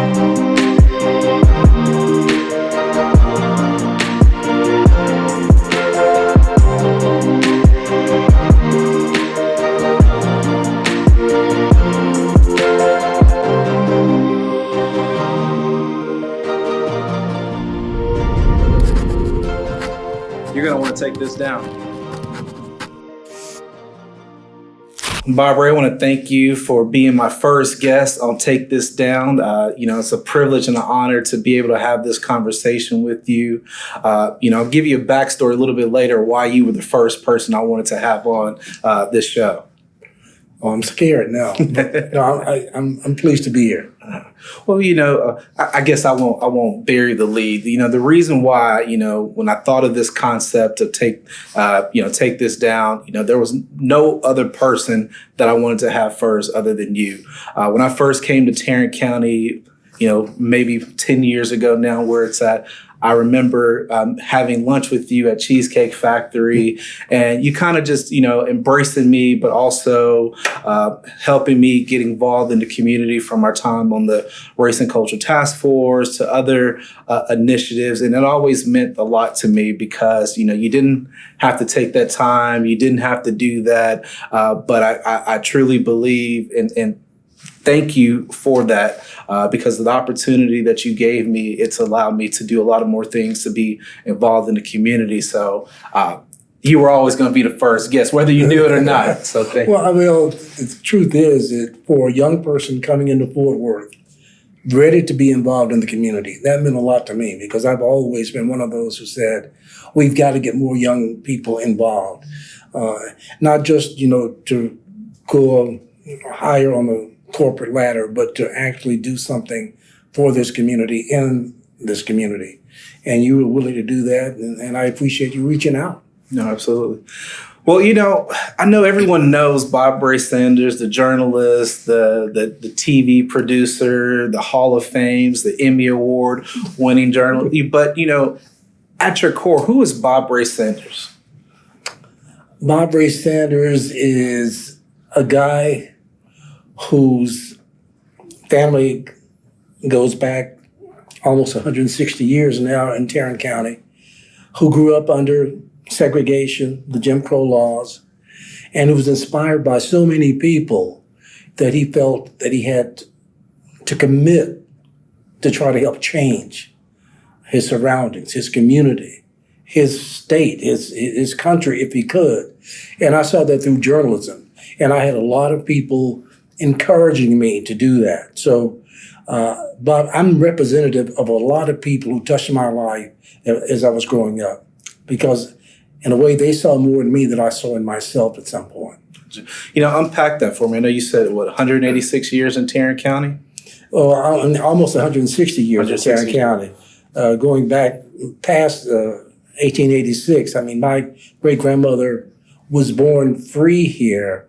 You're going to want to take this down. Barbara, I want to thank you for being my first guest on Take This Down. It's a privilege and an honor to be able to have this conversation with you. I'll give you a backstory a little bit later why you were the first person I wanted to have on this show. Oh, I'm scared now. I'm pleased to be here. Well, I guess I won't bury the lead. The reason why, when I thought of this concept of take this down, there was no other person that I wanted to have first other than you. When I first came to Tarrant County, maybe 10 years ago now where it's at, I remember having lunch with you at Cheesecake Factory, and you kind of just, embracing me, but also helping me get involved in the community from our time on the Race and Culture Task Force to other initiatives. And it always meant a lot to me because, you didn't have to take that time. You didn't have to do that. But I truly believe in thank you for that because of the opportunity that you gave me. It's allowed me to do a lot of more things, to be involved in the community. So you were always going to be the first guest, whether you knew it or not. So thank you. Well, the truth is that for a young person coming into Fort Worth, ready to be involved in the community, that meant a lot to me because I've always been one of those who said, we've got to get more young people involved. Not just, to go higher on the corporate ladder, but to actually do something for this community, in this community. And you were willing to do that, and I appreciate you reaching out. No, absolutely. Well, I know everyone knows Bob Ray Sanders, the journalist, the TV producer, the Hall of Fames, the Emmy Award winning journalist. But, at your core, who is Bob Ray Sanders? Bob Ray Sanders is a guy whose family goes back almost 160 years now in Tarrant County, who grew up under segregation, the Jim Crow laws, and who was inspired by so many people that he felt that he had to commit to try to help change his surroundings, his community, his state, his country, if he could. And I saw that through journalism. And I had a lot of people encouraging me to do that. So, but I'm representative of a lot of people who touched my life as I was growing up, because in a way they saw more in me than I saw in myself at some point. Unpack that for me. I know you said, 186 years in Tarrant County? Well, almost 160 years in Tarrant County, going back past 1886. I mean, my great-grandmother was born free here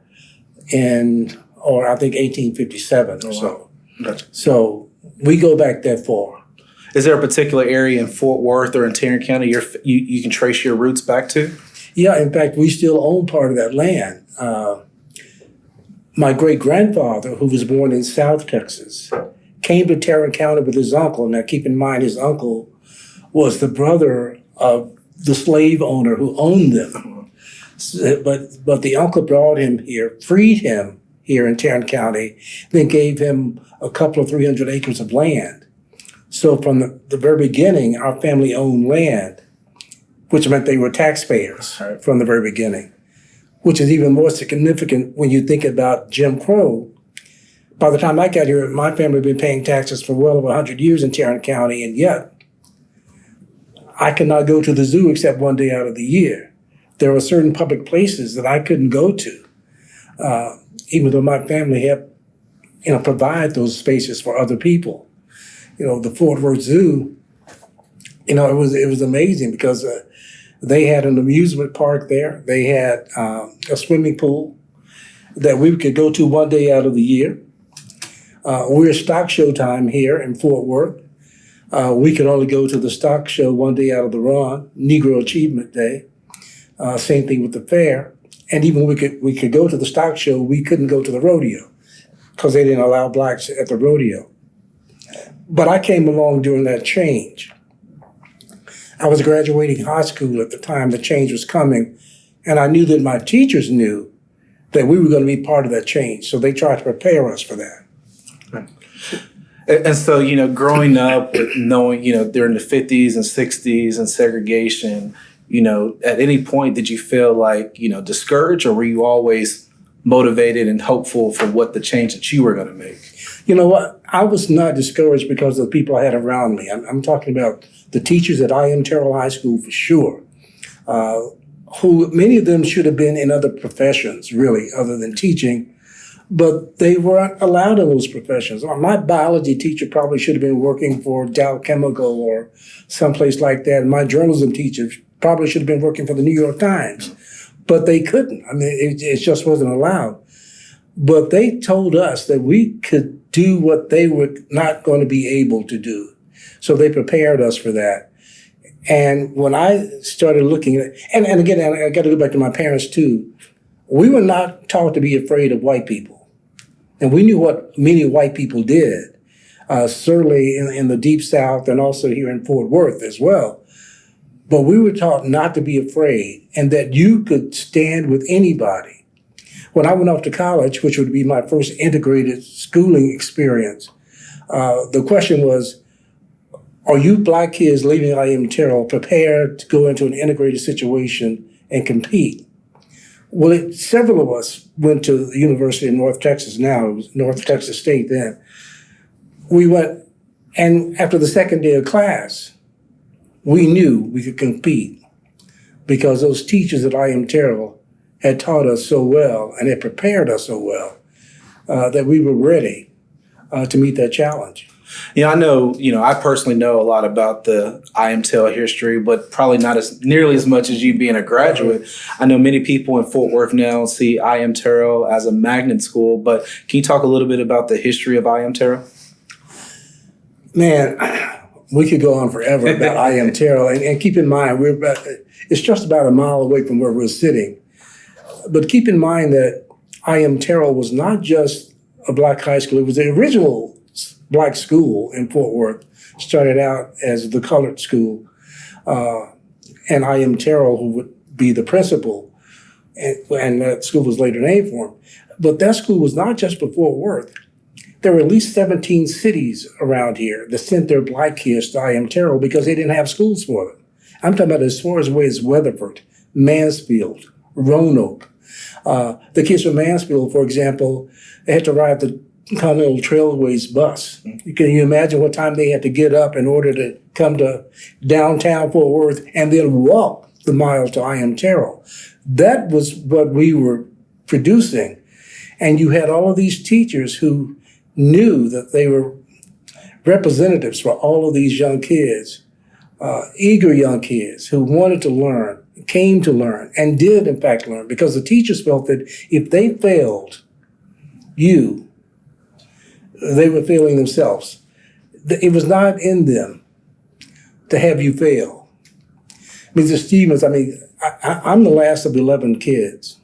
or I think 1857 or so. Gotcha. So we go back that far. Is there a particular area in Fort Worth or in Tarrant County you can trace your roots back to? Yeah, in fact, we still own part of that land. My great-grandfather, who was born in South Texas, came to Tarrant County with his uncle. Now, keep in mind, his uncle was the brother of the slave owner who owned them. But the uncle brought him here, freed him here in Tarrant County, then gave him a couple of 300 acres of land. So from the very beginning, our family owned land, which meant they were taxpayers from the very beginning, which is even more significant when you think about Jim Crow. By the time I got here, my family had been paying taxes for well over 100 years in Tarrant County, and yet I could not go to the zoo except one day out of the year. There were certain public places that I couldn't go to, even though my family had, provide those spaces for other people. The Fort Worth Zoo, it was amazing because they had an amusement park there. They had a swimming pool that we could go to one day out of the year. We're stock show time here in Fort Worth. We could only go to the stock show one day out of the run, Negro Achievement Day. Same thing with the fair. And even we could go to the stock show, we couldn't go to the rodeo because they didn't allow blacks at the rodeo. But I came along during that change. I was graduating high school at the time the change was coming, and I knew that my teachers knew that we were going to be part of that change. So they tried to prepare us for that. And so, growing up with knowing, during the 50s and 60s and segregation, at any point did you feel like, discouraged, or were you always motivated and hopeful for what the change that you were going to make? You know what? I was not discouraged because of the people I had around me. I'm talking about the teachers at I.M. Terrell High School for sure, who many of them should have been in other professions, really, other than teaching, but they weren't allowed in those professions. My biology teacher probably should have been working for Dow Chemical or someplace like that. And my journalism teacher probably should have been working for the New York Times, but they couldn't. I mean, it just wasn't allowed. But they told us that we could do what they were not going to be able to do. So they prepared us for that. And when I started looking at, and again, I got to go back to my parents too, we were not taught to be afraid of white people. And we knew what many white people did, certainly in the Deep South and also here in Fort Worth as well. But we were taught not to be afraid and that you could stand with anybody. When I went off to college, which would be my first integrated schooling experience, the question was, are you black kids leaving I.M. Terrell prepared to go into an integrated situation and compete? Well, several of us went to the University of North Texas now. It was North Texas State then. We went, and after the second day of class, we knew we could compete because those teachers at I.M. Terrell had taught us so well and had prepared us so well that we were ready to meet that challenge. I know, I personally know a lot about the I.M. Terrell history, but probably not nearly as much as you being a graduate. I know many people in Fort Worth now see I.M. Terrell as a magnet school, but can you talk a little bit about the history of I.M. Terrell? Man, we could go on forever about I.M. Terrell, and keep in mind, it's just about a mile away from where we're sitting. But keep in mind that I.M. Terrell was not just a black high school, it was the original black school in Fort Worth. Started out as the colored school, and I.M. Terrell, who would be the principal, and that school was later named for him. But that school was not just for Fort Worth. There were at least 17 cities around here that sent their black kids to I.M. Terrell because they didn't have schools for them. I'm talking about as far away as Weatherford, Mansfield, Roanoke. The kids from Mansfield, for example, they had to ride the Continental Trailways bus. Can you imagine what time they had to get up in order to come to downtown Fort Worth and then walk the miles to I.M. Terrell? That was what we were producing. And you had all of these teachers who knew that they were representatives for all of these young kids, eager young kids who wanted to learn, came to learn, and did in fact learn, because the teachers felt that if they failed you, they were failing themselves. It was not in them to have you fail. Mr. Stevens, I'm the last of 11 kids.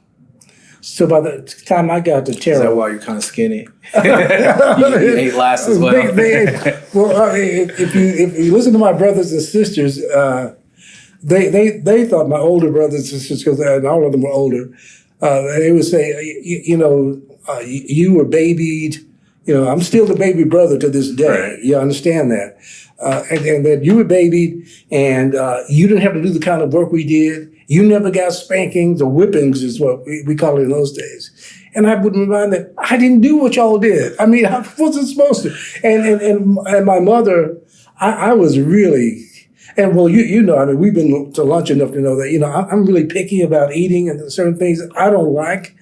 So by the time I got to Terrell... Is that why you're kind of skinny? you ate last as well. If you listen to my brothers and sisters, they thought, my older brothers and sisters, because all of them were older, they would say, you were babied. I'm still the baby brother to this day. Right. You understand that? And that you were babied and you didn't have to do the kind of work we did. You never got spankings or whippings is what we call it in those days. And I would remind them, I didn't do what y'all did. I wasn't supposed to. And my mother, I was really, and well, we've been to lunch enough to know that, I'm really picky about eating and certain things that I don't like.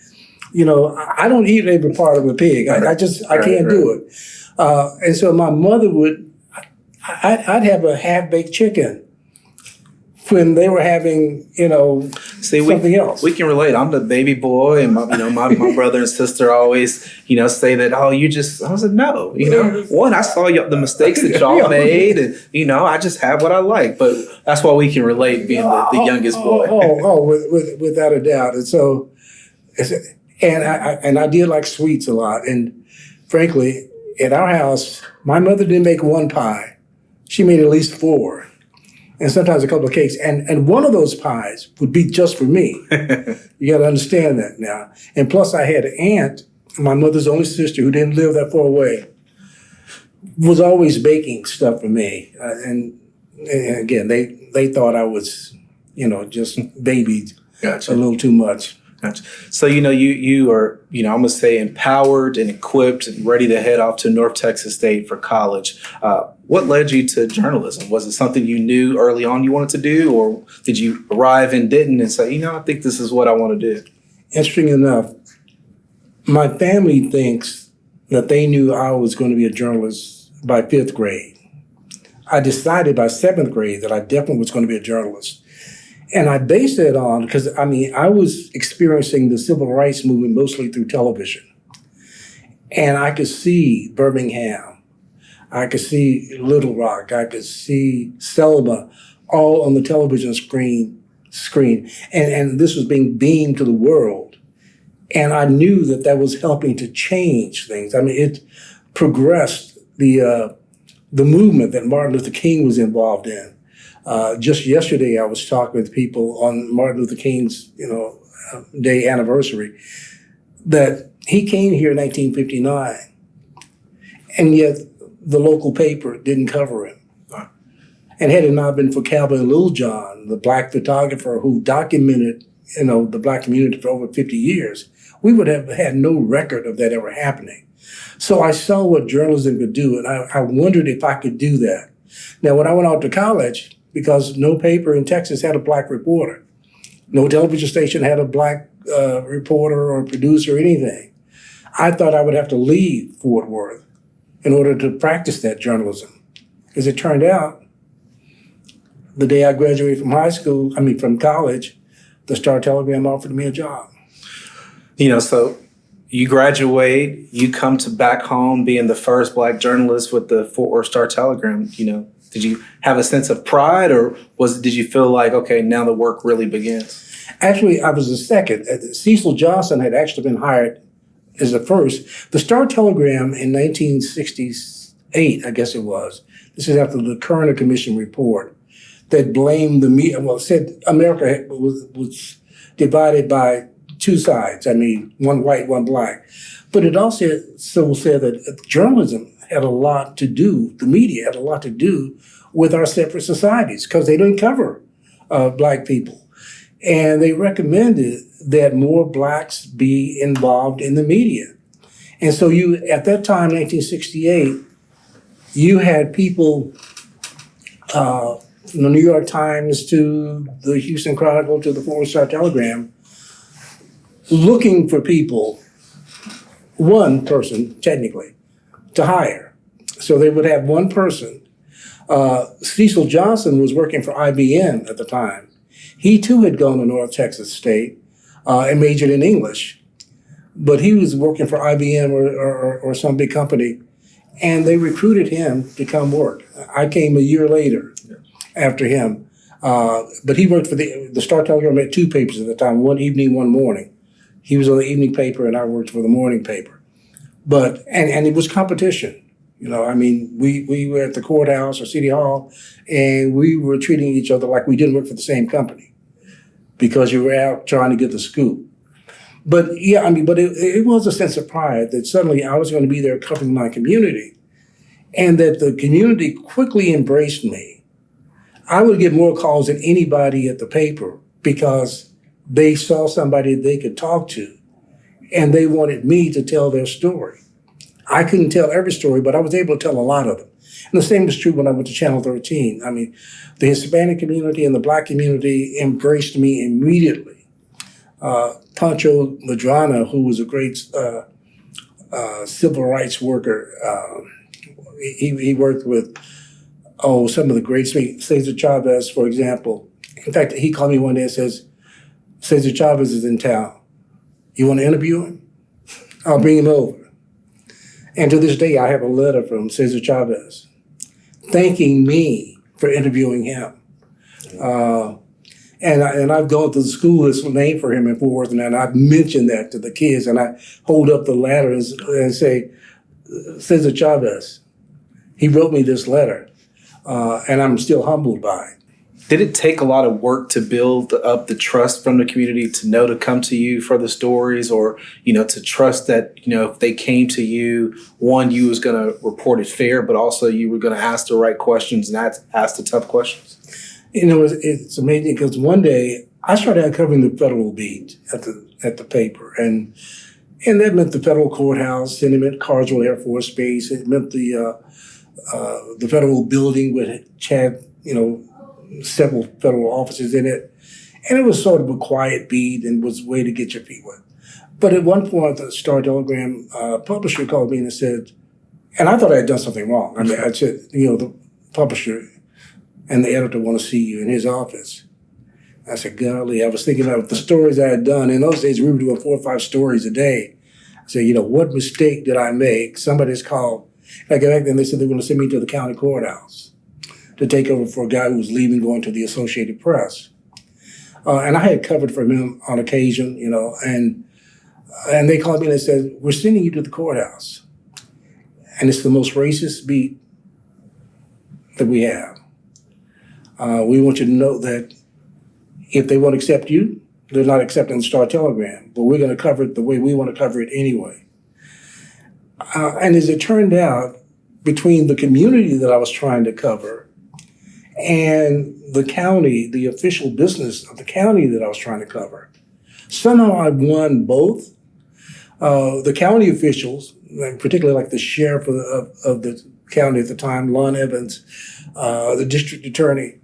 I don't eat every part of a pig. I can't do it. And so my mother I'd have a half-baked chicken when they were having, something else. We can relate. I'm the baby boy, and my brother and sister always, say that, I was like, no, one, I saw the mistakes that y'all made, and, I just have what I like. But that's why we can relate being the youngest boy. Without a doubt. And so, and I did like sweets a lot. And frankly, at our house, my mother didn't make one pie. She made at least 4, and sometimes a couple of cakes. And one of those pies would be just for me. You got to understand that now. And plus, I had an aunt, my mother's only sister, who didn't live that far away, was always baking stuff for me. And again, they thought I was, just babied Gotcha. a little too much. Gotcha. So, you are, I'm going to say empowered and equipped and ready to head off to North Texas State for college. What led you to journalism? Was it something you knew early on you wanted to do, or did you arrive and didn't and say, I think this is what I want to do? Interesting enough, my family thinks that they knew I was going to be a journalist by 5th grade. I decided by 7th grade that I definitely was going to be a journalist. And I based it on, because I was experiencing the civil rights movement mostly through television. And I could see Birmingham, I could see Little Rock, I could see Selma, all on the television screen. And this was being beamed to the world. And I knew that was helping to change things. It progressed the movement that Martin Luther King was involved in. Just yesterday, I was talking with people on Martin Luther King's, day anniversary, that he came here in 1959, and yet the local paper didn't cover him. And had it not been for Calvin Littlejohn, the Black photographer who documented, the Black community for over 50 years, we would have had no record of that ever happening. So I saw what journalism could do, and I wondered if I could do that. Now, when I went out to college, because no paper in Texas had a Black reporter, no television station had a Black reporter or producer or anything, I thought I would have to leave Fort Worth in order to practice that journalism. As it turned out, the day I graduated from college, the Star-Telegram offered me a job. So you graduate, you come to back home being the first Black journalist with the Fort Worth Star-Telegram. Did you have a sense of pride, or did you feel like, okay, now the work really begins? Actually, I was the second. Cecil Johnson had actually been hired as the first. The Star-Telegram in 1968, I guess it was, this is after the Kerner Commission report, that blamed the media, said America was divided by 2 sides. One white, one Black. But it also said that journalism had a lot to do, the media had a lot to do with our separate societies, because they didn't cover Black people. And they recommended that more Blacks be involved in the media. And so at that time, 1968, you had people, from the New York Times to the Houston Chronicle to the Fort Worth Star-Telegram, looking for people, one person, technically, to hire. So they would have one person. Cecil Johnson was working for IBM at the time. He too had gone to North Texas State and majored in English, but he was working for IBM or some big company, and they recruited him to come work. I came a year later after him, but he worked for the Star-Telegram had 2 papers at the time, one evening, one morning. He was on the evening paper, and I worked for the morning paper. But and it was competition. We were at the courthouse or city hall, and we were treating each other like we didn't work for the same company, because you were out trying to get the scoop. But it was a sense of pride that suddenly I was going to be there covering my community, and that the community quickly embraced me. I would get more calls than anybody at the paper because they saw somebody they could talk to, and they wanted me to tell their story. I couldn't tell every story, but I was able to tell a lot of them. And the same was true when I went to Channel 13. The Hispanic community and the Black community embraced me immediately. Pancho Madrana, who was a great civil rights worker, he worked with, some of the great Cesar Chavez, for example. In fact, he called me one day and says, Cesar Chavez is in town. You want to interview him? I'll bring him over. And to this day, I have a letter from Cesar Chavez thanking me for interviewing him. And I've gone to the school that's named for him in Fort Worth, and I've mentioned that to the kids, and I hold up the letter and say, Cesar Chavez. He wrote me this letter, and I'm still humbled by it. Did it take a lot of work to build up the trust from the community to know to come to you for the stories, or, to trust that, if they came to you, one, you was going to report it fair, but also you were going to ask the right questions and ask the tough questions? It's amazing because one day I started uncovering the federal beat at the paper, and that meant the federal courthouse, and it meant Carswell Air Force Base, it meant the federal building which had, several federal offices in it. And it was sort of a quiet beat and was a way to get your feet wet. But at one point, the Star Telegram publisher called me and said, and I thought I had done something wrong. I mean, I said, the publisher and the editor want to see you in his office. I said, golly, I was thinking about the stories I had done. In those days, we were doing 4 or 5 stories a day. I said, what mistake did I make? Somebody's called. I got back there and they said they were going to send me to the county courthouse to take over for a guy who was leaving, going to the Associated Press. And I had covered for him on occasion, and they called me and they said, we're sending you to the courthouse. And it's the most racist beat that we have. We want you to know that if they won't accept you, they're not accepting the Star Telegram, but we're going to cover it the way we want to cover it anyway. And as it turned out, between the community that I was trying to cover and the county, the official business of the county that I was trying to cover, somehow I won both. The county officials, particularly like the sheriff of the county at the time, Lon Evans, the district attorney,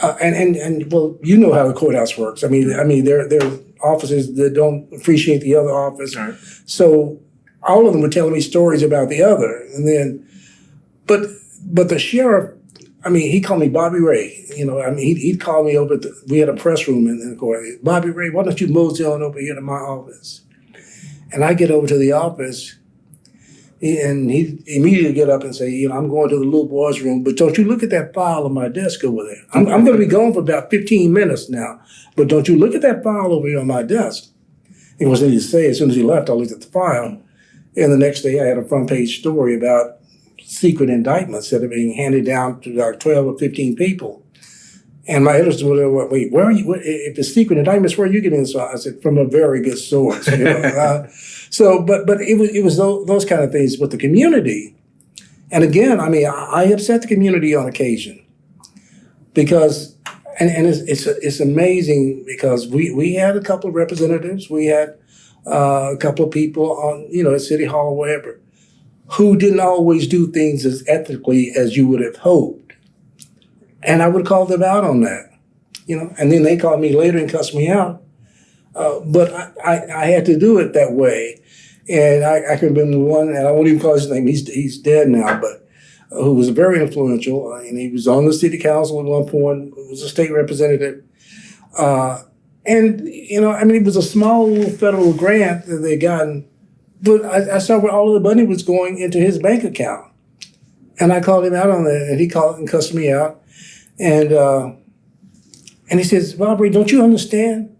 and well, you know how the courthouse works. I mean, there are offices that don't appreciate the other office, right. So all of them were telling me stories about the other, and then, but the sheriff, he called me Bobby Ray. He'd call me over. We had a press room in the court. Bobby Ray, why don't you mosey on over here to my office? And I get over to the office, and he immediately get up and say, I'm going to the little boy's room, but don't you look at that file on my desk over there. I'm going to be gone for about 15 minutes now, but don't you look at that file over here on my desk. It was easy to say. As soon as he left, I looked at the file, and the next day I had a front page story about secret indictments that are being handed down to like 12 or 15 people. And my editor was, wait, where are you? If it's secret indictments, where are you getting this? I said, from a very good source. But it was those kind of things. But the community, and again, I upset the community on occasion because, and it's amazing because we had a couple of representatives, we had a couple of people on, at City Hall or wherever, who didn't always do things as ethically as you would have hoped. And I would call them out on that, and then they called me later and cussed me out. But I had to do it that way. And I can remember one, and I won't even call his name, he's dead now, but who was very influential. And he was on the city council at one point, was a state representative. And it was a small federal grant that they gotten. But I saw where all of the money was going into his bank account. And I called him out on that, and he called and cussed me out. And he says, Bobby, don't you understand?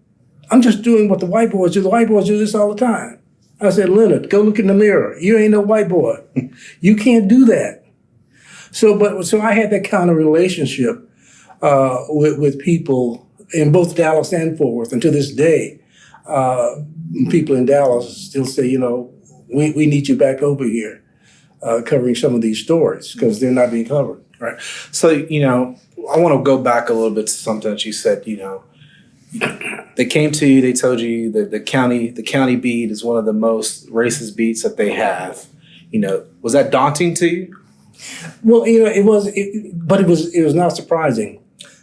I'm just doing what the white boys do. The white boys do this all the time. I said, Leonard, go look in the mirror. You ain't no white boy. You can't do that. So I had that kind of relationship with people in both Dallas and Fort Worth. And to this day, people in Dallas still say, we need you back over here covering some of these stories because they're not being covered. Right. So, I want to go back a little bit to something that you said, they came to you, they told you that the county beat is one of the most racist beats that they have. Was that daunting to you? Well, it was not surprising.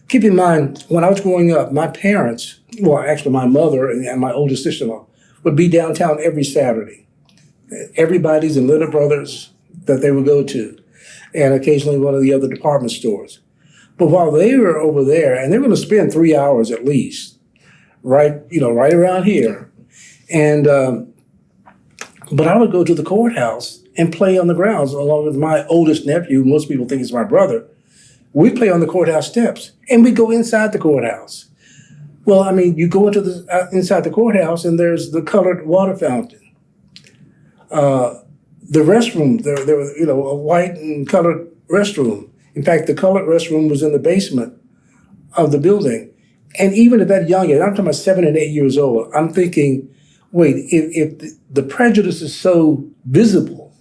Keep in mind, when I was growing up, my parents, well, actually my mother and my oldest sister-in-law would be downtown every Saturday. Everybody's and Little Brothers that they would go to, and occasionally one of the other department stores. But while they were over there, and they were going to spend 3 hours at least, right around here, and but I would go to the courthouse and play on the grounds along with my oldest nephew. Most people think is my brother. We play on the courthouse steps, and we go inside the courthouse. Well, you go into inside the courthouse, and there's the colored water fountain. The restroom, there was, a white and colored restroom. In fact, the colored restroom was in the basement of the building. And even at that young age, I'm talking about 7 and 8 years old, I'm thinking, wait, if the prejudice is so visible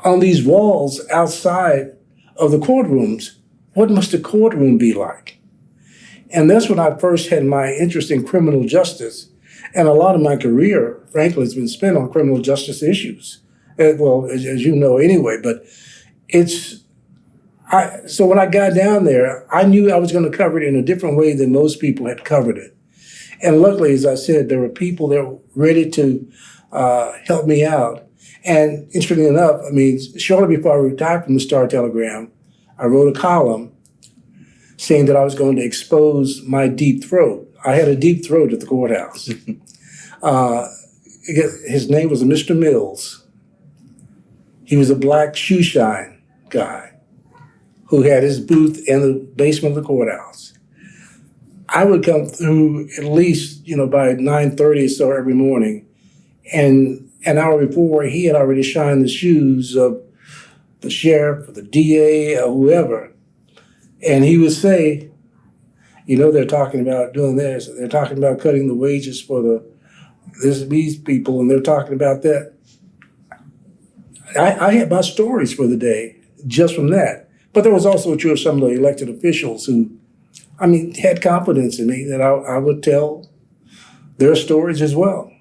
on these walls outside of the courtrooms, what must the courtroom be like? And that's when I first had my interest in criminal justice. And a lot of my career, frankly, has been spent on criminal justice issues. Well, as you know anyway, but so when I got down there, I knew I was going to cover it in a different way than most people had covered it. And luckily, as I said, there were people that were ready to help me out. And interestingly enough, I mean, shortly before I retired from the Star-Telegram, I wrote a column saying that I was going to expose my deep throat. I had a deep throat at the courthouse. His name was Mr. Mills. He was a black shoe shine guy who had his booth in the basement of the courthouse. I would come through at least, by 9:30 or so every morning. And an hour before, he had already shined the shoes of the sheriff or the DA or whoever. And he would say, they're talking about doing this. They're talking about cutting the wages for these people, and they're talking about that. I had my stories for the day just from that. But there was also true of some of the elected officials who, had confidence in me that I would tell their stories as well.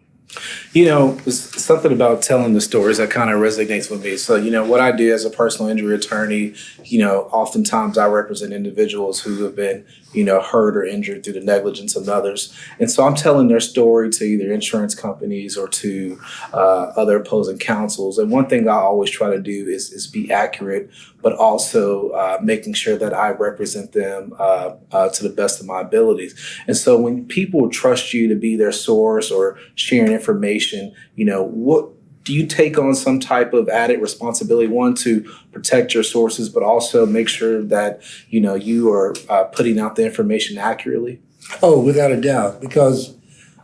There's something about telling the stories that kind of resonates with me. So, what I do as a personal injury attorney, oftentimes I represent individuals who have been, hurt or injured through the negligence of others. And so I'm telling their story to either insurance companies or to other opposing counsels. And one thing I always try to do is be accurate, but also making sure that I represent them to the best of my abilities. And so when people trust you to be their source or sharing information, what do you take on some type of added responsibility, one, to protect your sources, but also make sure that, you are putting out the information accurately? Oh, without a doubt, because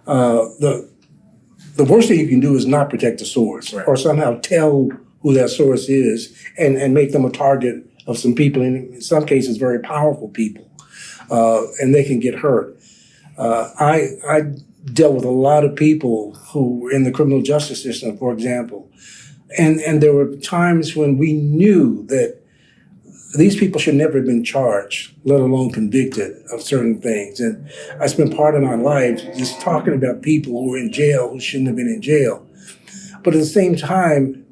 the worst thing you can do is not protect the source, right, or somehow tell who that source is and make them a target of some people, and in some cases, very powerful people, and they can get hurt. I dealt with a lot of people who were in the criminal justice system, for example. And there were times when we knew that these people should never have been charged, let alone convicted of certain things. And I spent part of my life just talking about people who were in jail who shouldn't have been in jail. But at the same time,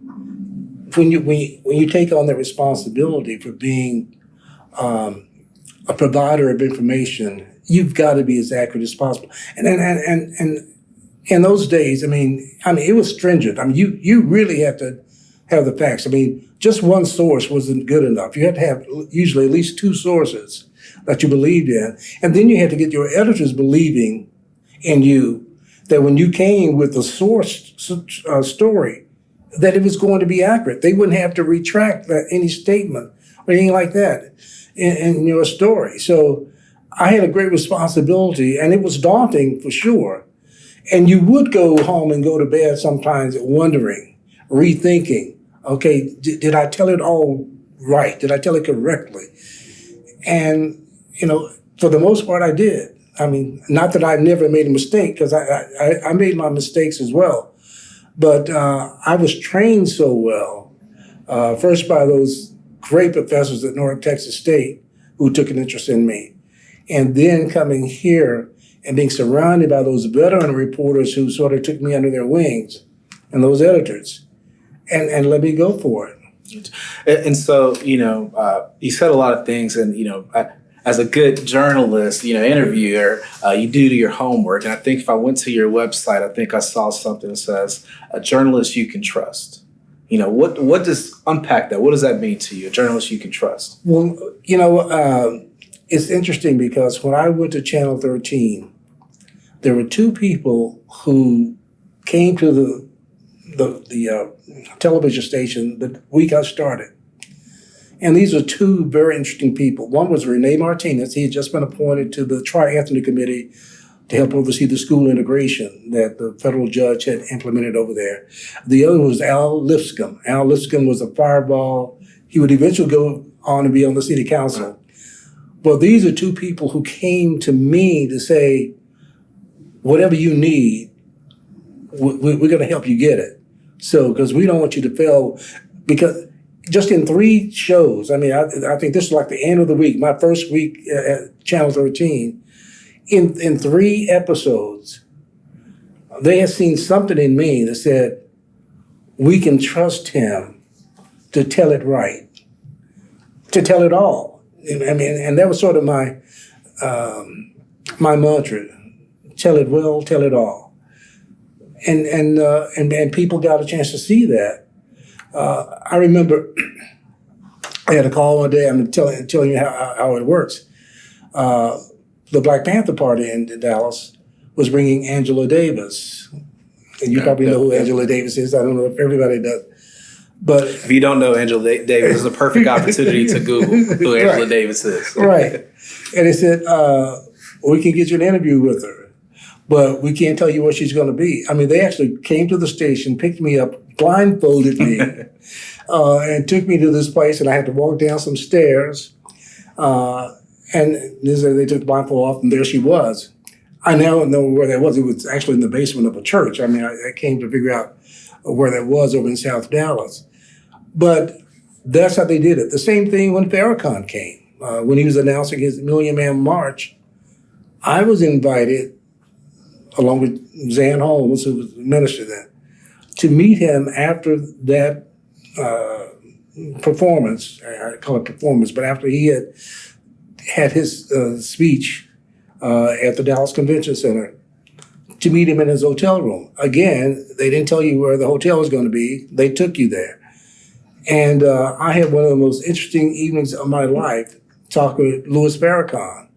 when you take on the responsibility for being a provider of information, you've got to be as accurate as possible. And in those days, it was stringent. You really had to have the facts. Just one source wasn't good enough. You had to have usually at least two sources that you believed in. And then you had to get your editors believing in you that when you came with the source story, that it was going to be accurate. They wouldn't have to retract any statement or anything like that in your story. So I had a great responsibility, and it was daunting for sure. And you would go home and go to bed sometimes wondering, rethinking, okay, did I tell it all right? Did I tell it correctly? And, for the most part, I did. Not that I never made a mistake, because I made my mistakes as well. But I was trained so well, first by those great professors at North Texas State who took an interest in me. And then coming here and being surrounded by those veteran reporters who sort of took me under their wings, and those editors, and let me go for it. And so, you said a lot of things, and, as a good journalist, interviewer, you do your homework. And I think if I went to your website, I think I saw something that says, a journalist you can trust. What does, unpack that? What does that mean to you, a journalist you can trust? Well, it's interesting because when I went to Channel 13, there were two people who came to the television station the week I started. And these are two very interesting people. One was Martinez. He had just been appointed to the Tri-Ethnic Committee to help oversee the school integration that the federal judge had implemented over there. The other was Al Lipscomb. Al Lipscomb was a fireball. He would eventually go on to be on the city council. Well, these are two people who came to me to say, whatever you need, we're going to help you get it. So, because we don't want you to fail, because just in 3 shows, I mean, I think this is like the end of the week, my first week at Channel 13, in 3 episodes, they had seen something in me that said, we can trust him to tell it right, to tell it all. I mean, and that was sort of my mantra: tell it well, tell it all. And people got a chance to see that. I remember I had a call one day. I'm telling you how it works. The Black Panther Party in Dallas was bringing Angela Davis, and you probably know who Angela Davis is. I don't know if everybody does. But if you don't know Angela Davis, is a perfect opportunity to Google who Angela Davis is. Right. And they said, we can get you an interview with her, but we can't tell you what she's going to be. I mean, they actually came to the station, picked me up, blindfolded me, and took me to this place, and I had to walk down some stairs. And they took the blindfold off, and there she was. I now know where that was. It was actually in the basement of a church. I mean, I came to figure out where that was over in South Dallas. But that's how they did it. The same thing when Farrakhan came. When he was announcing his Million Man March, I was invited, along with Zan Holmes, who was the minister then, to meet him after that performance. I call it performance, but after he had his speech at the Dallas Convention Center, to meet him in his hotel room. Again, they didn't tell you where the hotel was going to be. They took you there. And I had one of the most interesting evenings of my life talking with Louis Farrakhan,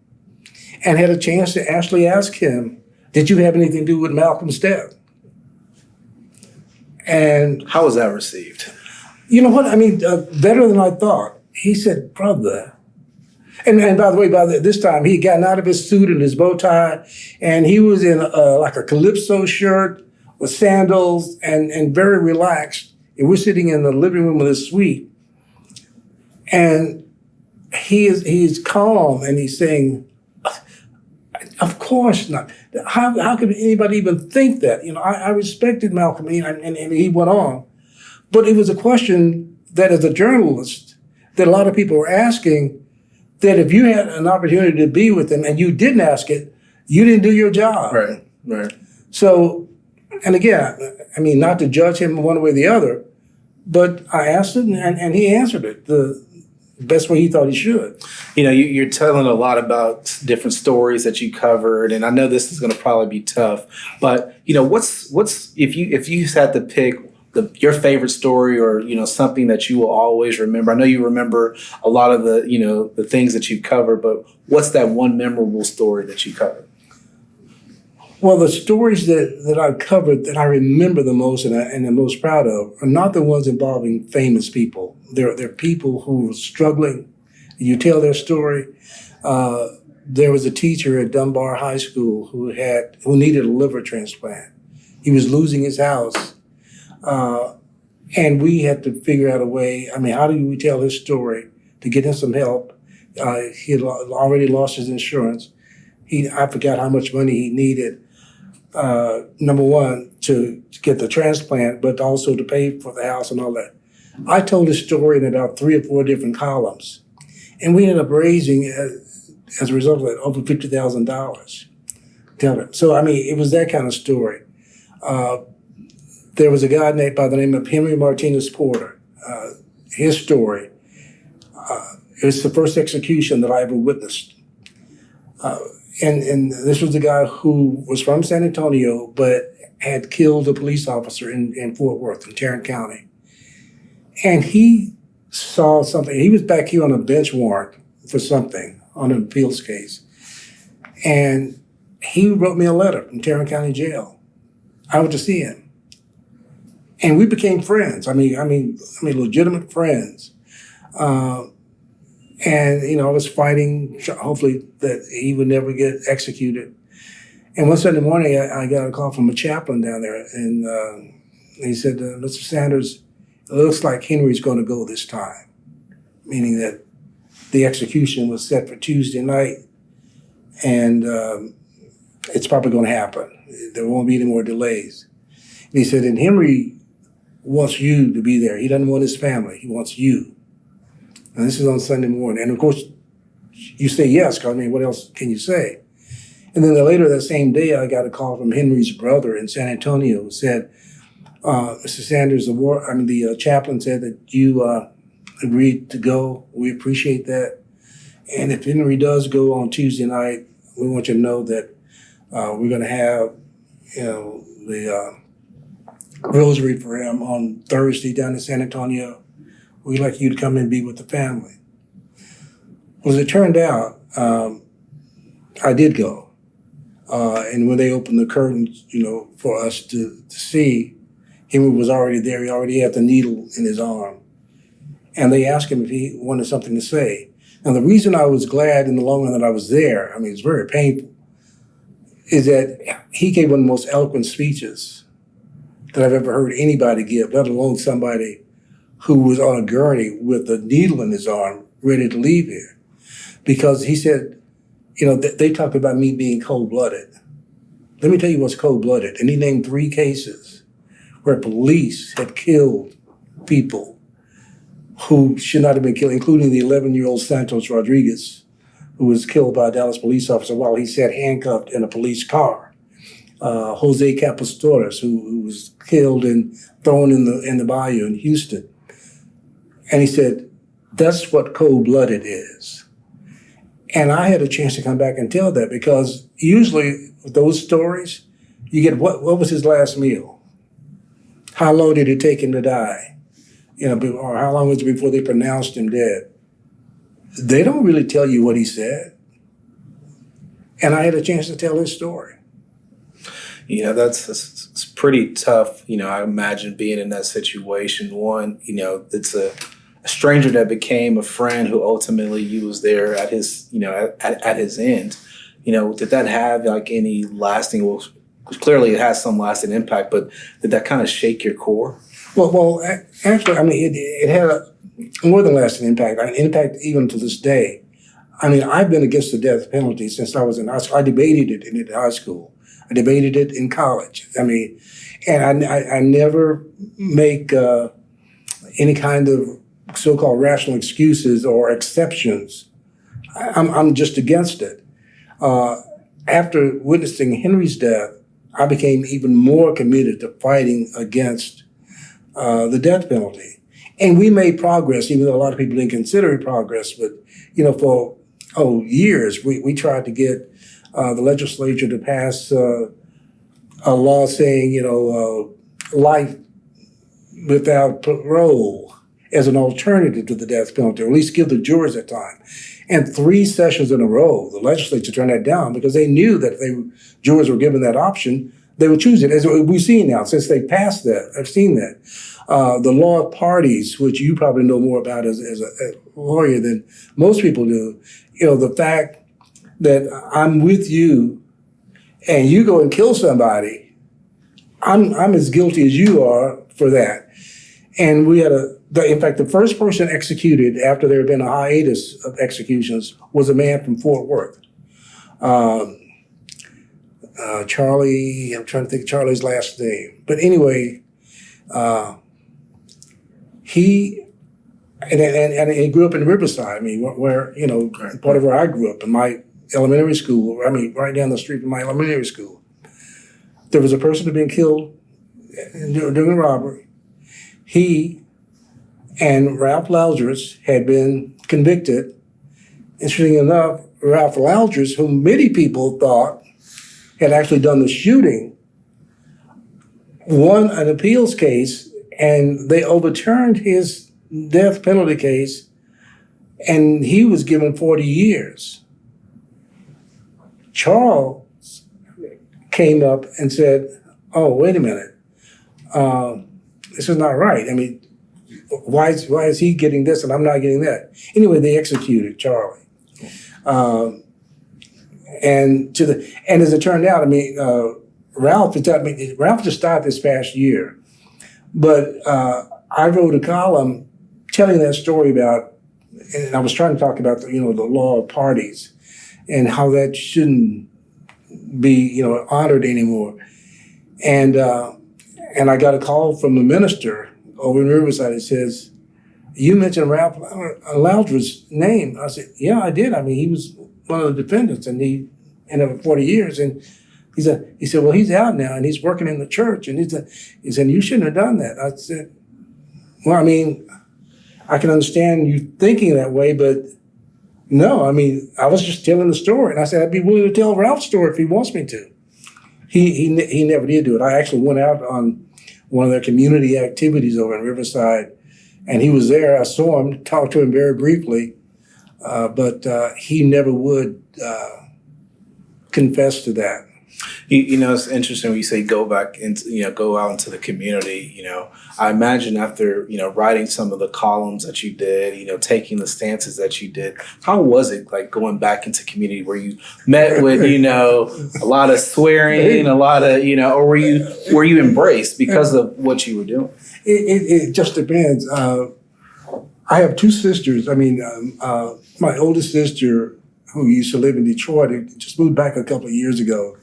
and had a chance to actually ask him, did you have anything to do with Malcolm's death? And how was that received? You know what? I mean, better than I thought. He said, brother. And by the way, this time, he had gotten out of his suit and his bow tie, and he was in like a Calypso shirt with sandals and very relaxed. And we're sitting in the living room of his suite, and he's calm, and he's saying, of course not. How could anybody even think that? You know, I respected Malcolm, and he went on. But it was a question that, as a journalist, that a lot of people were asking, that if you had an opportunity to be with him and you didn't ask it, you didn't do your job. Right. So, and again, I mean, not to judge him one way or the other, but I asked him, and he answered it the best way he thought he should. You know, you're telling a lot about different stories that you covered, and I know this is going to probably be tough, but you know, what's if you had to pick your favorite story, or you know, something that you will always remember? I know you remember a lot of the things that you covered, but what's that one memorable story that you covered? Well, the stories that I've covered that I remember the most and I'm most proud of are not the ones involving famous people. They're people who are struggling. You tell their story. There was a teacher at Dunbar High School who needed a liver transplant. He was losing his house. And we had to figure out a way. I mean, how do we tell his story to get him some help? He had already lost his insurance. I forgot how much money he needed. Number one, to get the transplant, but also to pay for the house and all that. I told his story in about 3 or 4 different columns. And we ended up raising, as a result of that, over $50,000. So, I mean, it was that kind of story. There was a guy by the name of Henry Martinez Porter. His story, it was the first execution that I ever witnessed. And this was a guy who was from San Antonio, but had killed a police officer in Fort Worth, in Tarrant County. And he saw something. He was back here on a bench warrant for something, on an appeals case. And he wrote me a letter from Tarrant County Jail. I went to see him. And we became friends. I mean, legitimate friends. And, you know, I was fighting, hopefully, that he would never get executed. And one Sunday morning, I got a call from a chaplain down there, and he said, Mr. Sanders, it looks like Henry's going to go this time, meaning that the execution was set for Tuesday night, and it's probably going to happen. There won't be any more delays. And he said, and Henry wants you to be there. He doesn't want his family. He wants you. And this is on Sunday morning. And of course, you say yes, because I mean, what else can you say? And then later that same day, I got a call from Henry's brother in San Antonio who said, Mr. Sanders, the chaplain said that you agreed to go. We appreciate that. And if Henry does go on Tuesday night, we want you to know that we're going to have, the rosary for him on Thursday down in San Antonio. We'd like you to come and be with the family. Well, as it turned out, I did go. And when they opened the curtains, for us to see, Henry was already there. He already had the needle in his arm. And they asked him if he wanted something to say. Now, the reason I was glad in the long run that I was there, it's very painful, is that he gave one of the most eloquent speeches that I've ever heard anybody give, let alone somebody who was on a gurney with a needle in his arm, ready to leave here. Because he said, they talk about me being cold-blooded. Let me tell you what's cold-blooded. And he named 3 cases where police had killed people who should not have been killed, including the 11-year-old Santos Rodriguez, who was killed by a Dallas police officer while he sat handcuffed in a police car. Jose Capostores, who was killed and thrown in the bayou in Houston. And he said, that's what cold-blooded is. And I had a chance to come back and tell that, because usually with those stories, you get what was his last meal? How long did it take him to die? Or how long was it before they pronounced him dead? They don't really tell you what he said. And I had a chance to tell his story. It's pretty tough. I imagine being in that situation. One, it's a stranger that became a friend who ultimately you was there at his, at his end. Did that have like any lasting? Well, clearly it has some lasting impact, but did that kind of shake your core? Well, actually, it had a more than lasting impact. An impact even to this day. I've been against the death penalty since I was in high school. I debated it in high school. I debated it in college. And I never make any kind of so-called rational excuses or exceptions. I'm just against it. After witnessing Henry's death, I became even more committed to fighting against the death penalty. And we made progress, even though a lot of people didn't consider it progress. But, for years, we tried to get the legislature to pass a law saying, life without parole as an alternative to the death penalty, or at least give the jurors that time. And 3 sessions in a row, the legislature turned that down because they knew that if jurors were given that option, they would choose it. As we've seen now, since they passed that, I've seen that. The law of parties, which you probably know more about as a lawyer than most people do, the fact that I'm with you and you go and kill somebody, I'm as guilty as you are for that. And we had in fact, the first person executed after there had been a hiatus of executions was a man from Fort Worth. Charlie, I'm trying to think of Charlie's last name. But anyway, he grew up in Riverside, where part of where I grew up, in my elementary school, right down the street from my elementary school. There was a person who had been killed during a robbery. He and Ralph Loudress had been convicted. Interestingly enough, Ralph Loudress, whom many people thought had actually done the shooting, won an appeals case, and they overturned his death penalty case, and he was given 40 years. Charles came up and said, oh, wait a minute. This is not right. Why is he getting this and I'm not getting that? Anyway, they executed Charlie. And as it turned out, I mean, Ralph just started this past year, but I wrote a column telling that story about, and I was trying to talk about the law of parties and how that shouldn't be honored anymore. And I got a call from a minister over in Riverside. It says, "You mentioned Ralph Loudred's name." I said, "Yeah, I did. I mean, he was one of the defendants, and he ended up 40 years." And he said, "Well, he's out now, and he's working in the church." And he said, "You shouldn't have done that." I said, "Well, I mean, I can understand you thinking that way, but no, I mean, I was just telling the story." And I said, "I'd be willing to tell Ralph's story if he wants me to." He never did do it. I actually went out on one of their community activities over in Riverside, and he was there. I saw him, talked to him very briefly, but he never would confess to that. It's interesting when you say go back and go out into the community. I imagine after writing some of the columns that you did, taking the stances that you did, how was it like going back into community where you met with a lot of swearing, a lot of or were you embraced because of what you were doing? It just depends. I have two sisters. I mean, my oldest sister, who used to live in Detroit, just moved back a couple of years ago.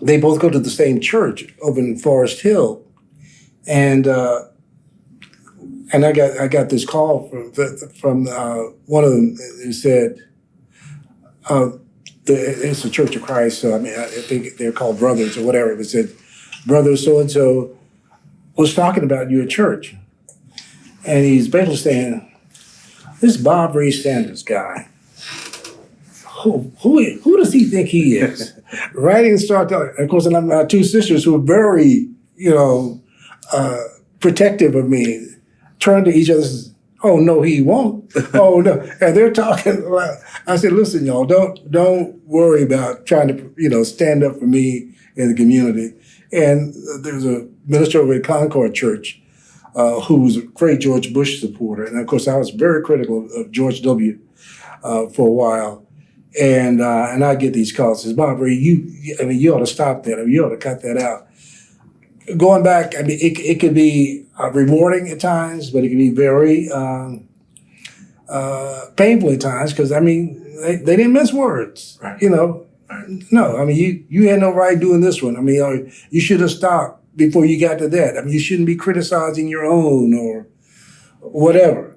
They both go to the same church over in Forest Hill, and I got this call from one of them who said, "It's the Church of Christ." So I mean, I think they're called brothers or whatever. It said, "Brother so and so was talking about you at church," and he's basically saying, "This Bob Ray Sanders guy. Who does he think he is?" Right? And start talking. Of course, and I have two sisters who are very, protective of me, turn to each other and say, "Oh no, he won't." "Oh no," and they're talking. I said, "Listen, y'all, don't worry about trying to, stand up for me in the community." And there's a minister over at Concord Church who was a great George Bush supporter, and of course, I was very critical of George W. For a while. And I get these calls. Says, "Bob Ray, you ought to stop that. I mean, you ought to cut that out." Going back, I mean, it could be rewarding at times, but it can be very painful at times because I mean, they didn't mince words. Right. Right. No, I mean, you had no right doing this one. I mean, you should have stopped before you got to that. I mean, you shouldn't be criticizing your own or whatever.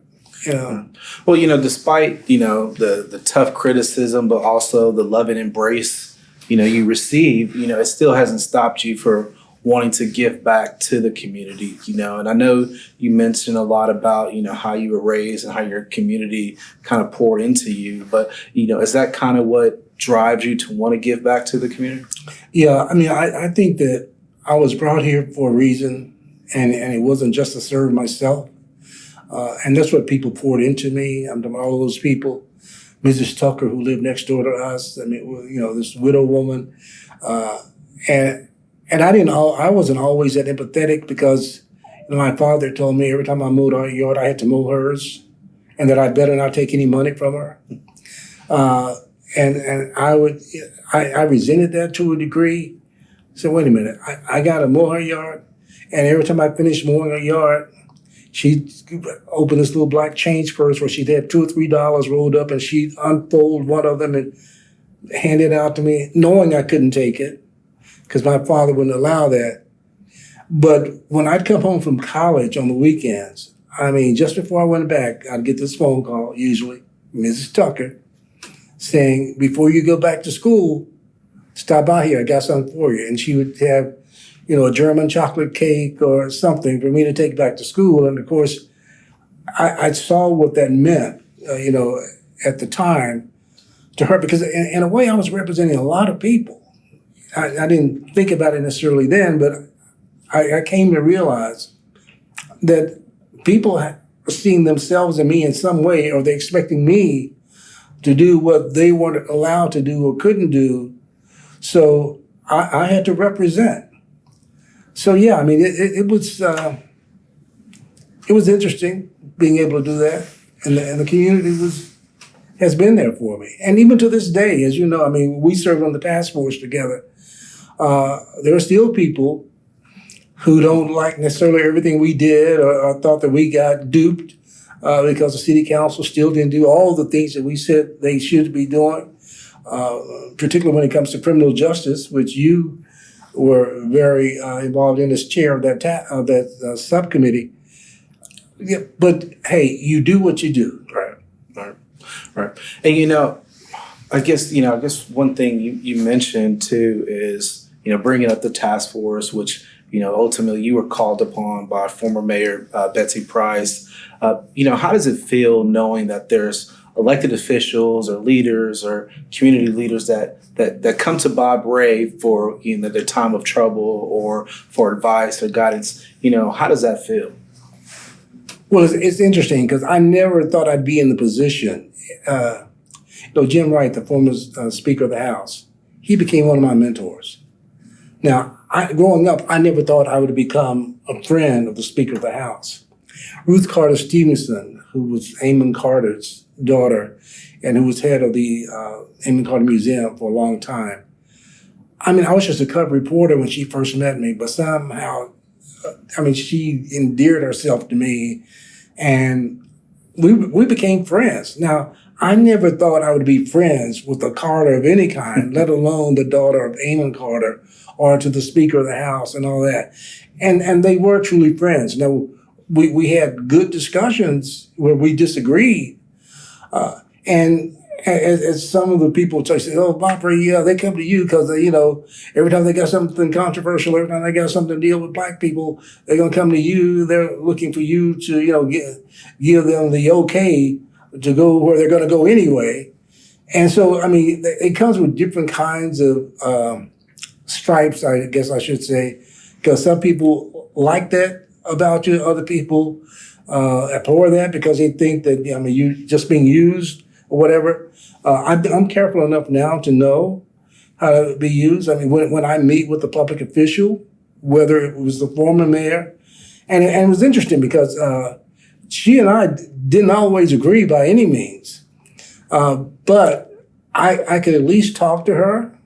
Well, despite, the tough criticism, but also the love and embrace, you receive, it still hasn't stopped you for wanting to give back to the community, and I know you mentioned a lot about, how you were raised and how your community kind of poured into you, but, is that kind of what drives you to want to give back to the community? Yeah, I mean, I think that I was brought here for a reason, and it wasn't just to serve myself. And that's what people poured into me. All those people, Mrs. Tucker, who lived next door to us. I mean, this widow woman, and I wasn't always that empathetic because my father told me every time I mowed our yard, I had to mow hers, and that I'd better not take any money from her. And I resented that to a degree. So wait a minute, I got to mow her yard, and every time I finished mowing her yard, she'd open this little black change purse where she'd have $2 or $3 rolled up, and she'd unfold one of them and hand it out to me, knowing I couldn't take it because my father wouldn't allow that. But when I'd come home from college on the weekends, I mean, just before I went back, I'd get this phone call, usually, Mrs. Tucker, saying, "Before you go back to school, stop by here, I got something for you." And she would have a German chocolate cake or something for me to take back to school. And of course, I saw what that meant, at the time to her, because in a way I was representing a lot of people. I didn't think about it necessarily then, but I came to realize that people are seeing themselves in me in some way, or they're expecting me to do what they weren't allowed to do or couldn't do. So I had to represent. So yeah, I mean, it was interesting being able to do that, and the community has been there for me. And even to this day, as you know, I mean, we served on the task force together. There are still people who don't like necessarily everything we did or thought that we got duped because the city council still didn't do all the things that we said they should be doing, particularly when it comes to criminal justice, which you were very involved in as chair of that subcommittee. Yeah, but hey, you do what you do. Right. And I guess one thing you mentioned too is bringing up the task force, which ultimately you were called upon by former Mayor Betsy Price. How does it feel knowing that there's elected officials or leaders or community leaders that come to Bob Ray for their time of trouble or for advice or guidance? How does that feel? Well, it's interesting because I never thought I'd be in the position. Jim Wright, the former Speaker of the House, he became one of my mentors. Now, growing up, I never thought I would become a friend of the Speaker of the House. Ruth Carter Stevenson, who was Amon Carter's daughter and who was head of the Amon Carter Museum for a long time. I mean, I was just a cub reporter when she first met me, but somehow, she endeared herself to me and we became friends. Now, I never thought I would be friends with a Carter of any kind, let alone the daughter of Amon Carter or to the Speaker of the House and all that. And they were truly friends. Now, we had good discussions where we disagreed. And as some of the people say, oh, Bob Ray, they come to you because, every time they got something controversial, every time they got something to deal with black people, they're going to come to you. They're looking for you to, give them the okay to go where they're going to go anyway. And so, it comes with different kinds of stripes, I guess I should say, because some people like that about you, other people abhor that because they think that, you just being used or whatever. I'm careful enough now to know how to be used. When I meet with a public official, whether it was the former mayor, and it was interesting because she and I didn't always agree by any means, but I could at least talk to her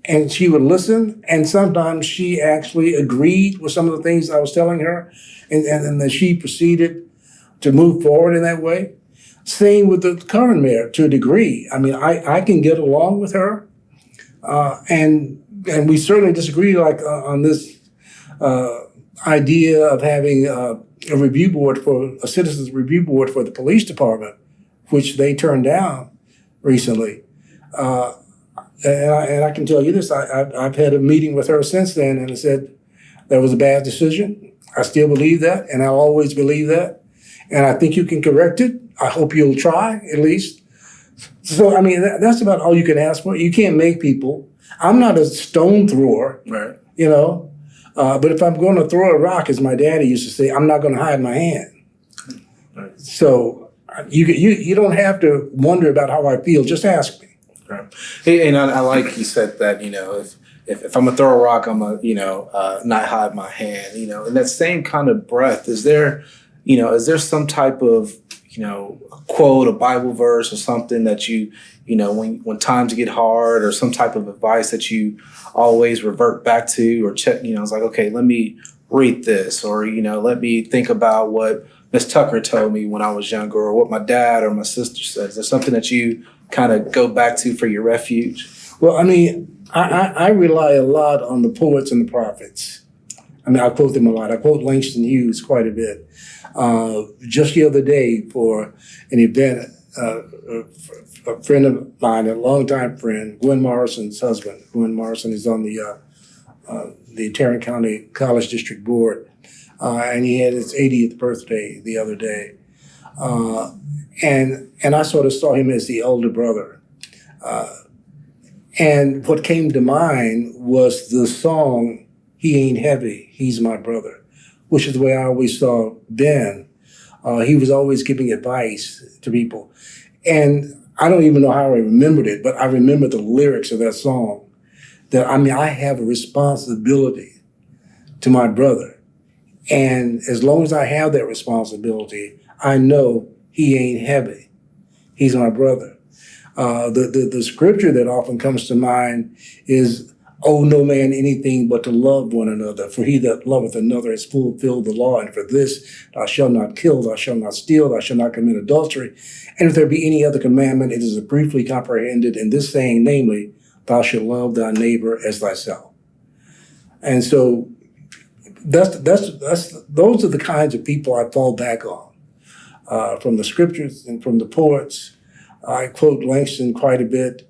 and she would listen. And sometimes she actually agreed with some of the things I was telling her and then she proceeded to move forward in that way. Same with the current mayor to a degree. I can get along with her, and we certainly disagree on this idea of having a review board for a citizens review board for the police department, which they turned down recently. And I can tell you this: I've had a meeting with her since then, and I said that was a bad decision. I still believe that, and I'll always believe that. And I think you can correct it. I hope you'll try, at least. So, that's about all you can ask for. You can't make people. I'm not a stone thrower, right? But if I'm going to throw a rock, as my daddy used to say, I'm not going to hide my hand. Right. So you don't have to wonder about how I feel. Just ask me. Right. Hey, and I like you said that, if I'm going to throw a rock, I'm going to, not hide my hand. In that same kind of breath, is there some type of, quote, a Bible verse or something that when times get hard or some type of advice that you always revert back to or check, it's like, okay, let me read this or, let me think about what Miss Tucker told me when I was younger or what my dad or my sister said. Is there something that you kind of go back to for your refuge? Well, I rely a lot on the poets and the prophets. I quote them a lot. I quote Langston Hughes quite a bit. Just the other day for an event, a friend of mine, a longtime friend, Gwen Morrison's husband. Gwen Morrison is on the Tarrant County College District Board, and he had his 80th birthday the other day. And I sort of saw him as the older brother. And what came to mind was the song, He Ain't Heavy, He's My Brother, which is the way I always saw Ben. He was always giving advice to people. And I don't even know how I remembered it, but I remember the lyrics of that song. That, I have a responsibility to my brother. And as long as I have that responsibility, I know he ain't heavy. He's my brother. The scripture that often comes to mind is, "Owe no man anything but to love one another. For he that loveth another has fulfilled the law. And for this, thou shalt not kill, thou shalt not steal, thou shalt not commit adultery. And if there be any other commandment, it is briefly comprehended in this saying, namely, thou shalt love thy neighbor as thyself." And so those are the kinds of people I fall back on, from the scriptures and from the poets. I quote Langston quite a bit.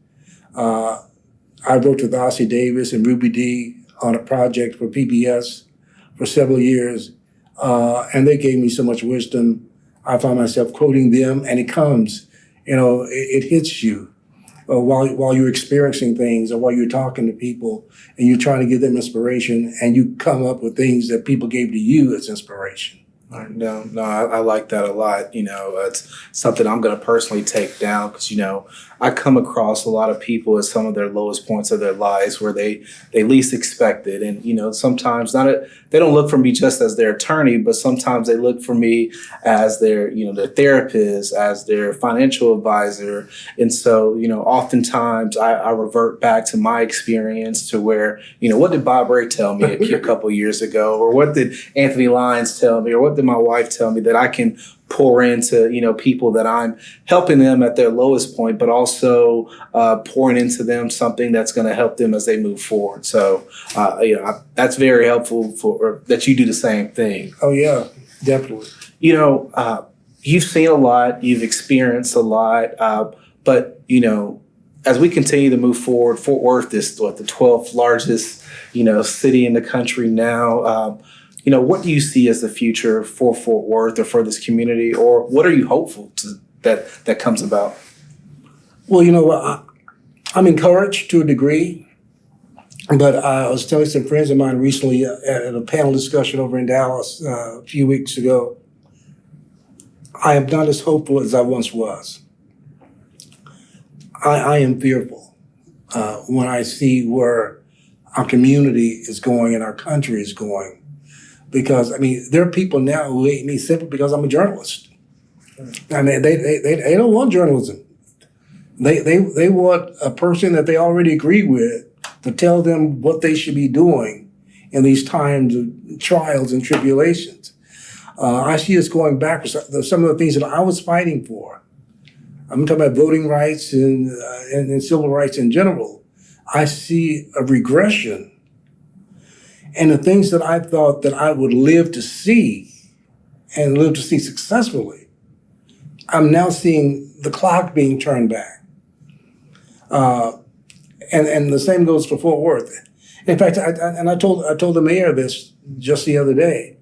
I worked with Ossie Davis and Ruby Dee on a project for PBS for several years, and they gave me so much wisdom. I find myself quoting them, and it comes, it hits you while you're experiencing things or while you're talking to people and you're trying to give them inspiration, and you come up with things that people gave to you as inspiration. No, I like that a lot. It's something I'm going to personally take down because, I come across a lot of people at some of their lowest points of their lives where they least expect it. And, sometimes they don't look for me just as their attorney, but sometimes they look for me as their therapist, as their financial advisor. And so, oftentimes I revert back to my experience to where, what did Bob Ray tell me a couple years ago? Or what did Anthony Lyons tell me? Or what did my wife tell me that I can pour into, people that I'm helping them at their lowest point, but also pouring into them something that's going to help them as they move forward. So, that's very helpful for that you do the same thing. Oh, yeah, definitely. You've seen a lot, you've experienced a lot, but, as we continue to move forward, Fort Worth is the 12th largest, city in the country now. What do you see as the future for Fort Worth or for this community, or what are you hopeful that comes about? Well, I'm encouraged to a degree, but I was telling some friends of mine recently at a panel discussion over in Dallas a few weeks ago, I am not as hopeful as I once was. I am fearful when I see where our community is going and our country is going. Because, there are people now who hate me simply because I'm a journalist. They don't want journalism. They want a person that they already agree with to tell them what they should be doing in these times of trials and tribulations. I see us going backwards. Some of the things that I was fighting for, I'm talking about voting rights and civil rights in general. I see a regression. And the things that I thought that I would live to see and live to see successfully, I'm now seeing the clock being turned back. And the same goes for Fort Worth. In fact, I told the mayor this just the other day.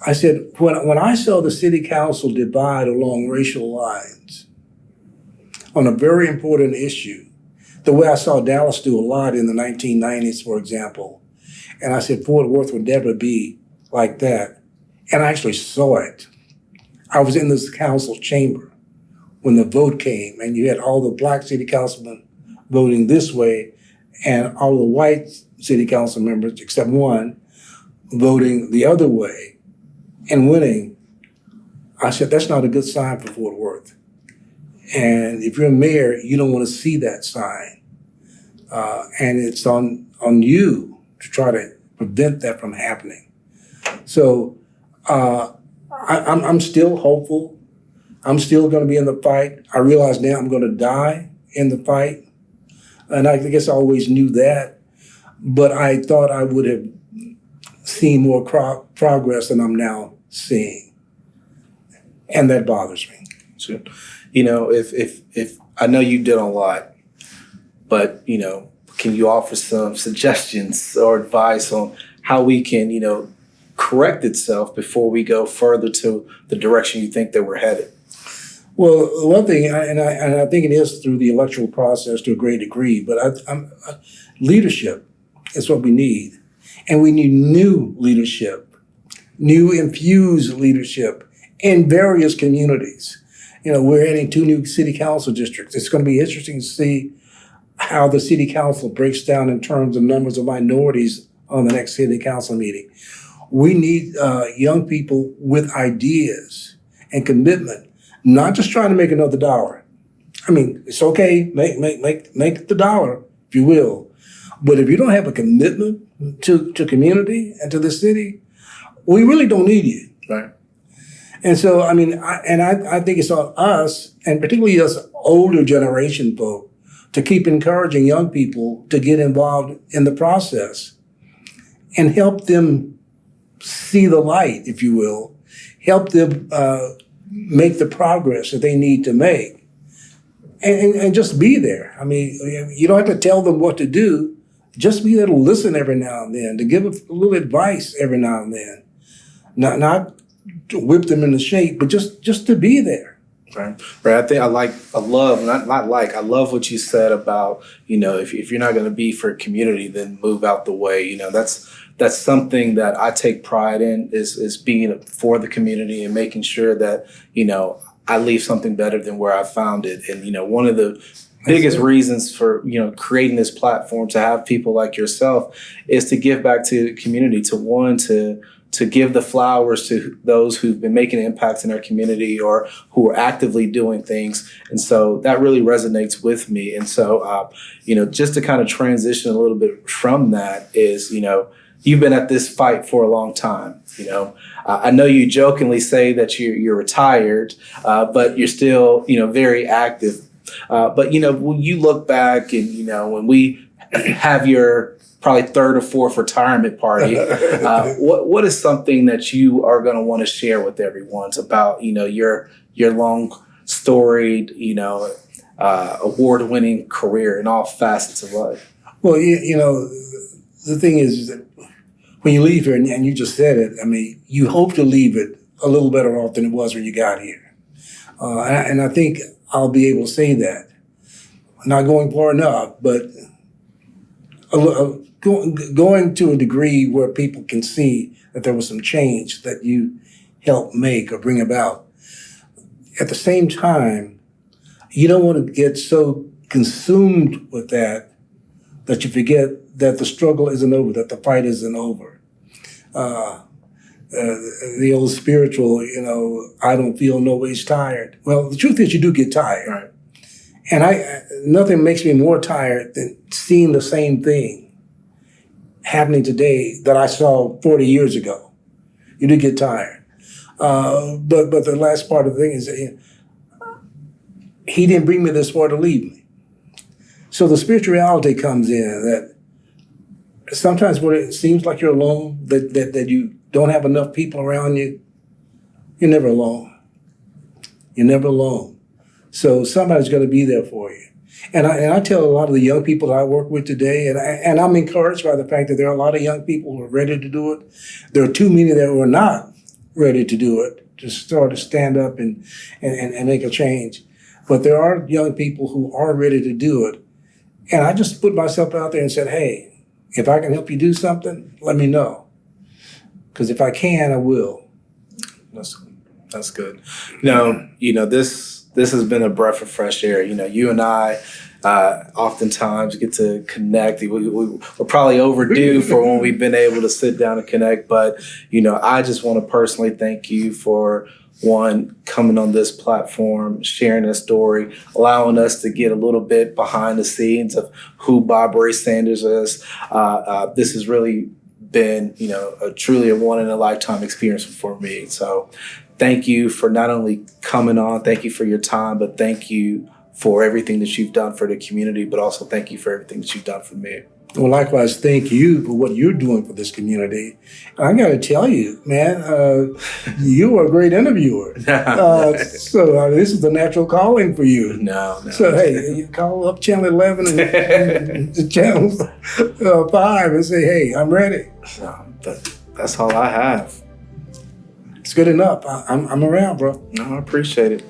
I said, when I saw the city council divide along racial lines on a very important issue, the way I saw Dallas do a lot in the 1990s, for example, and I said, Fort Worth would never be like that. And I actually saw it. I was in this council chamber when the vote came, and you had all the black city councilmen voting this way, and all the white city council members, except one, voting the other way and winning. I said, that's not a good sign for Fort Worth. And if you're a mayor, you don't want to see that sign. And it's on you to try to prevent that from happening. So I'm still hopeful. I'm still going to be in the fight. I realize now I'm going to die in the fight. And I guess I always knew that. But I thought I would have seen more progress than I'm now seeing. And that bothers me. So, if I know you did a lot, but, can you offer some suggestions or advice on how we can, correct itself before we go further to the direction you think that we're headed? Well, one thing, and I think it is through the electoral process to a great degree, but leadership is what we need. And we need new leadership, new infused leadership in various communities. We're adding 2 new city council districts. It's going to be interesting to see how the city council breaks down in terms of numbers of minorities on the next city council meeting. We need young people with ideas and commitment, not just trying to make another dollar. I mean, it's okay, make the dollar, if you will. But if you don't have a commitment to community and to the city, we really don't need you. Right. And so, I mean, I think it's on us, and particularly us older generation folk, to keep encouraging young people to get involved in the process and help them see the light, if you will, help them make the progress that they need to make. And just be there. I mean, you don't have to tell them what to do. Just be there to listen every now and then, to give a little advice every now and then. Not to whip them into shape, but just to be there. Right. Right. I love what you said about, if you're not going to be for a community, then move out the way. That's something that I take pride in is being for the community and making sure that, I leave something better than where I found it. And, one of the biggest reasons for, creating this platform to have people like yourself is to give back to the community, to give the flowers to those who've been making impacts in our community or who are actively doing things. And so that really resonates with me. And so, just to kind of transition a little bit from that is, you've been at this fight for a long time. I know you jokingly say that you're retired, but you're still, very active. But, when you look back and, when we have your probably third or fourth retirement party, what is something that you are going to want to share with everyone about, your long storied, award-winning career in all facets of life? Well, the thing is that when you leave here, and you just said it, I mean, you hope to leave it a little better off than it was when you got here. And I think I'll be able to say that. Not going far enough, but going to a degree where people can see that there was some change that you helped make or bring about. At the same time, you don't want to get so consumed with that you forget that the struggle isn't over, that the fight isn't over. The old spiritual, I don't feel no ways tired. Well, the truth is you do get tired. Right. And nothing makes me more tired than seeing the same thing happening today that I saw 40 years ago. You do get tired. But the last part of the thing is that he didn't bring me this far to leave me. So the spirituality comes in that sometimes when it seems like you're alone, that you don't have enough people around you, you're never alone. You're never alone. So somebody's going to be there for you. And I tell a lot of the young people that I work with today, and I'm encouraged by the fact that there are a lot of young people who are ready to do it. There are too many that are not ready to do it, to start to stand up and make a change. But there are young people who are ready to do it. And I just put myself out there and said, hey, if I can help you do something, let me know. Because if I can, I will. That's good. This has been a breath of fresh air. You and I oftentimes get to connect. We're probably overdue for when we've been able to sit down and connect. But, I just want to personally thank you for, one, coming on this platform, sharing a story, allowing us to get a little bit behind the scenes of who Bob Ray Sanders is. This has really been, truly a one-in-a-lifetime experience for me. So thank you for not only coming on, thank you for your time, but thank you for everything that you've done for the community, but also thank you for everything that you've done for me. Well, likewise, thank you for what you're doing for this community. I got to tell you, man, you are a great interviewer. So this is the natural calling for you. No. So, hey, you call up Channel 11 and Channel 5 and say, hey, I'm ready. No, that's all I have. It's good enough. I'm around, bro. No, I appreciate it.